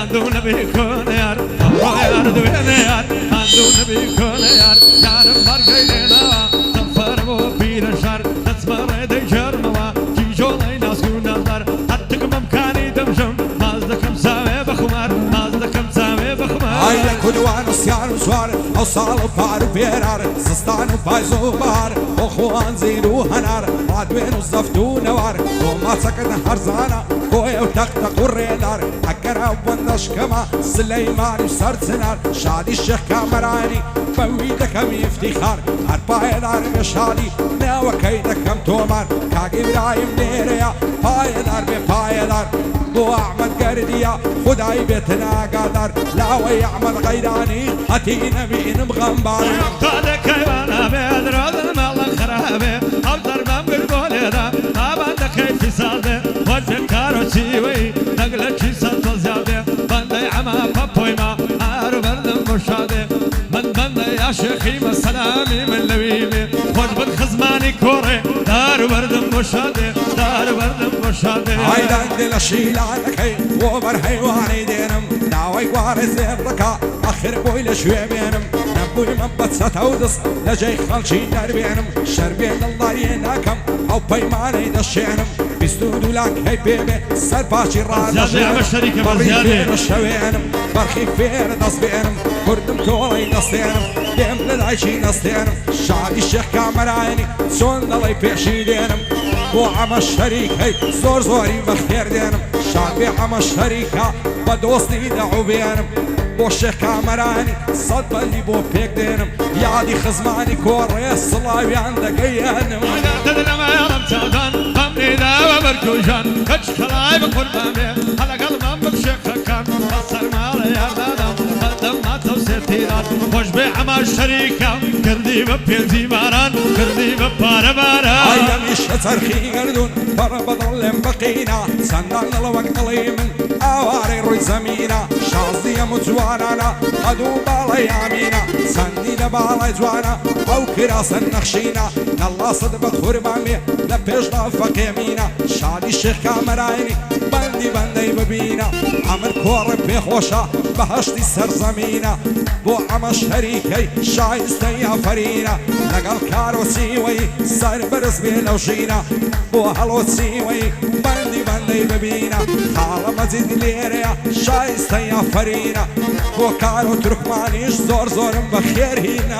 خاندون بيكون يار يار دوين يار خاندون بيكون يار يارم برقينا تفر مو بين شر تسمر دي جرموا تيجولي ناس نظر حتى ممكاني دمجم مازدكم سامي بخمار مازدكم سامي بخمار هاي كدوان وسيان وسوار او صالو فار بيرار زستان وفايزو بار اخوان زيرو هنار عدوين وزفتو نوار وما سكت هرزانا كوي وتقتق والريدار حكرا وبندش كما سليمان وسرد سنار شادي الشيخ كامراني فويدكم افتخار هرباي دار مشادي ناوى كيدكم تومار كاقي برايم نيريا باي دار بباي دار بو احمد قرديا خداي بيتنا قادر لا ويعمل غيراني هتينا بين مغمبار يقتادك وانا بيدرد المال خرابي افضل من بالقول ده ابدا كيف صادق وتكارو شيوي نقلك سنت زياده بندي عما بابوي ما ارو بردم مشاده من بندي يا شيخي مسلامي من لويمي خد بالخزماني كوري دار بردم مشاده دار بردم مشاده هاي عندنا شيل عنك هي وبر حيواني دينم داوي وارز يبركا اخر بوي لشوي بينم نبوي من بتصة ودص لجي خلشي دربينم شربين الله يناكم او بيماني دشينم بيستودو لك هي بيبي سرباشي رانا زيادة الشريكة بزيادة الشوينم برخي فير نصبينم كردم كولي نصينم ديم للعيشي نصينم شعبي الشيخ كامراني سون الله يبيشي دينم بو عم الشريك هي زور زوري بخير دينم شعبي عم الشريكة بدوستي دعو بينم بو الشيخ كامراني صد اللي بو بيك دينم يعدي خزماني كوري الصلاوي عندك ايانم تدري ما يا رب تعدان امني داوى بركوجان كتش خلاي بقربامي على قلبم بشيخ كان بصر مالي يا دادا قدم ما توسير تيران خوش بعمى الشريكة كردي ببيلتي ماران كردي ببار ماران هيا مش ترخي قردون برا بضل بقينا سنان الوقت ليمن اواري روي زمينا شازي متوانا قدو بالي يمينا سندي لبالي جوانا او كراسا نخشينا الله صدق خربامي لبيش ضافك يمينا شادي الشيخ كامراني بندي ببينا عمر كور بخوشا بهشتي سرزمينا بو عم الشريكي شايستي يا فرينا لقل كارو سيوي صار برس بلوشينا بو هلو سيوي بندي ببينا خاله مزيد ليريا شايستي يا فرينا بو كارو تركمانيش زور بخير هنا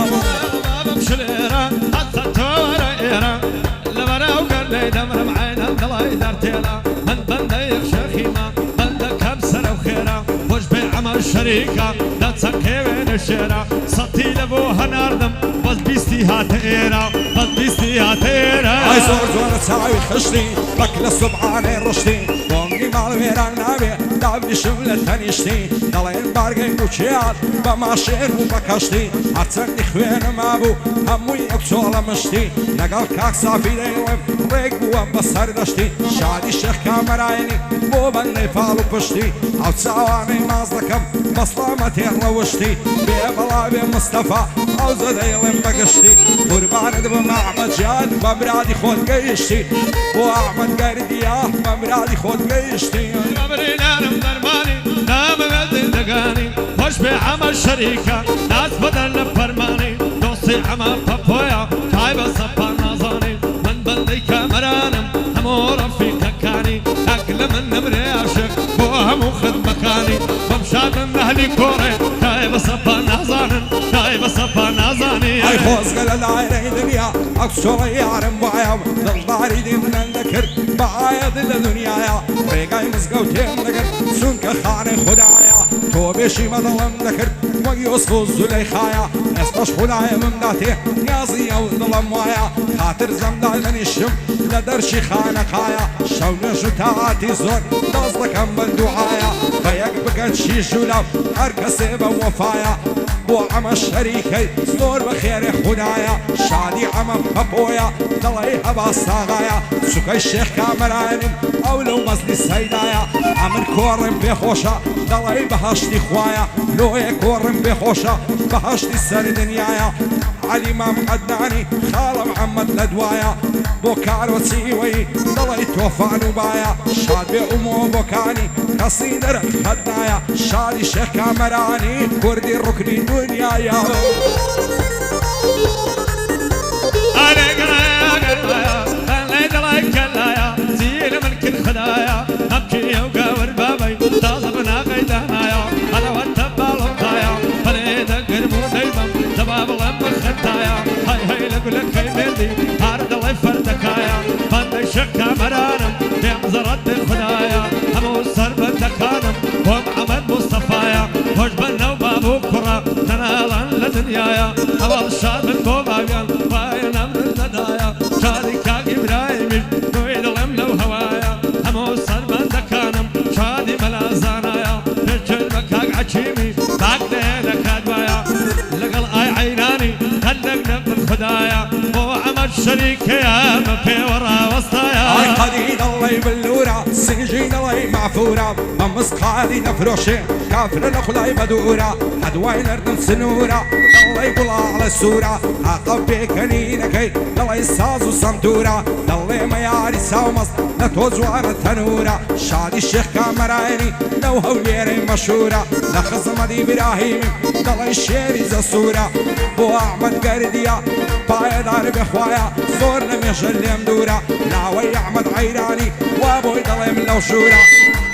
بمشليرة حتى توريرة لبرا وقرني دمر معينا الله يدارتينا من بندي شيخيما بندك بسرة وخيرة وش بعمى الشريكة لا تسكي بين الشيرة صتي لبوها ناردم بس بيستي هاتيرة بس بيستي هاتيرة هاي زور تساوي خشتي بكل السبعاني رشتي بونجي مال ميران نابي دابني شملة تنشتي دلين بارقي بوشيات بماشير وبكشتي هرسني خوين مابو هموي اكسولا مشتي نقل كاك صافي ديوم ريق بوام بسر دشتي شادي الشيخ كامراني بو بني فالو بشتي او تساواني مازدكم بصلامتي روشتي بيبلا بمصطفى او زديلن بقشتي قربان دب معمد جاد بمرادي خود قيشتي بو احمد قرديا بمرادي خود قيشتي قبرنا درماني نام غد دقاني وش بعمى الشريكة ناس بدل فرماني دوستي عمى بابويا تعب صبا نظاني من بندي كامرانم همو رفيق كاني اكل من نمري عشق بو همو خد مكاني بمشاد من اهلي كوري تعب صبا نظاني تعب صبا نظاني هاي خوز قال العيني دنيا اكسر يعرم بعيا ضل دي من الذكر بعايا دل دنيايا ريقاي مزقوتين ذكر سنك خاني خدايا تو بيشي مظلم ذكر ويوسف الزليخايا استش خدايا ممداتي نيازي او ظلم وايا خاطر زمدال من الشم لدرشي خانقايا شون شتاتي زور دازلك ام بالدعايا بيك بقت شي شلاب اركسي بوفايا بو عم الشريكي زور بخير خدايا شادي عم بابويا دلي هبا صاغايا سكي الشيخ كامراني او لو مزلي سيدايا عمل كورم بخوشا دلي بهشتي خوايا لو كورم بخوشا بهشتي سر دنيايا علي ما مقداني خال محمد لدوايا بوكار وسيوي ضلي توفان وبايا شاد بأمو بوكاني قصيدة خدنايا شادي شيخ كامراني كردي ركني دنيا يا عليك يا قربايا خليت لك كلايا زين من كل خدايا أبكي وقاور بابي تاصبنا قيدنايا أنا والتبال وطايا فريد قربو دايما تباب لما خدايا هاي لك هاي مردي هارد الله فردكايا فند شكا مرانم بيمزرد الخدايا همو السرب الدكانم ومحمد مصطفايا وش بنا وبابو كرة تنالا لدنيايا أول الشاد من بوبايا باينا من الندايا شادي كاك إبراهيمي نويد الأمن وهوايا همو السرب الدكانم شادي ملازانايا تجل مكاك عجيمي باك ليلك أدوايا لقل آي عيناني خلقنا من الخدايا وعمد شريك يا مفي ورا وسطايا اي قديد الله يبلورا سجين الله معفورا ممس قادي نفروشي كافر الأخلاي بدورا هدواي نردم سنورا الله يقول على السورة عقب بيكنينكي الله يساز وسمتورا الله ما ياري ساومص نتوز وانا تنورا شادي الشيخ كامراني لو هوليري مشهورة لخصم دي براهيم الله يشيري زصورة بو أحمد قرديا بايا دار بخوايا صورنا ميشل مدورة لاوي أحمد عيراني وابو يضلي من لوشورة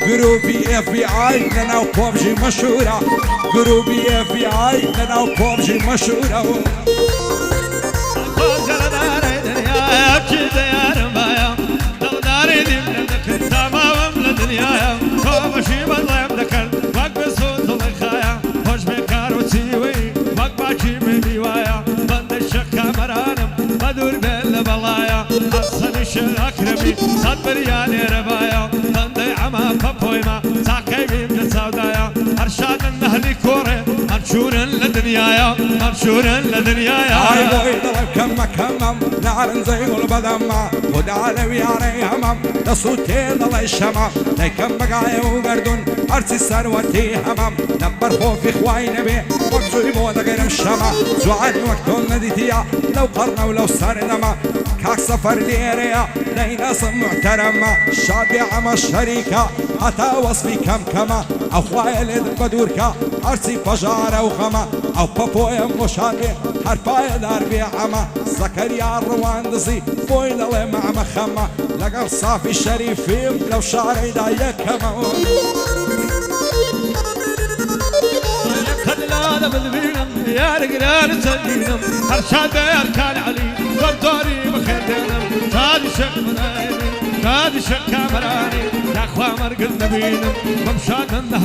جروبي اف بي اي لنا وبوبجي مشهورة جروبي اف بي اي لنا وبوبجي مشهورة أكرمي صبر يا ربايا بندي عما فبويما ساكي بيم سودايا أرشاد النهلي كوري منشور لدنيايا منشور لدنيايا اي بوي ضرب كم نار زين البدما ودعالي وياري همم لصوتي ضل الشمام لكم بقايا وقردون أرسي سروتي همم نبر خوفي خواي نبي وقزوي مودا قرم شما زوعد وقتون نديتيا لو قرنا ولو سردما كاك سفر ليريا ليناس محترمة شادي عما الشريكة حتى وصفي كما أو خوايا بدوركا أرسي فجارة وخما أو بابويا مشادي حرفايا داربي عما زكريا الرواندزي فويل الله مع مخما لقى صافي الشريفين لو شعري دايا كما خدلانا بالبينم يا رجال سجينم أرشاد أركان علي وردوري بخدنم شادي شك منايني شادي شك كامراني يا أخوة مرقد نبينم ومشاد النهر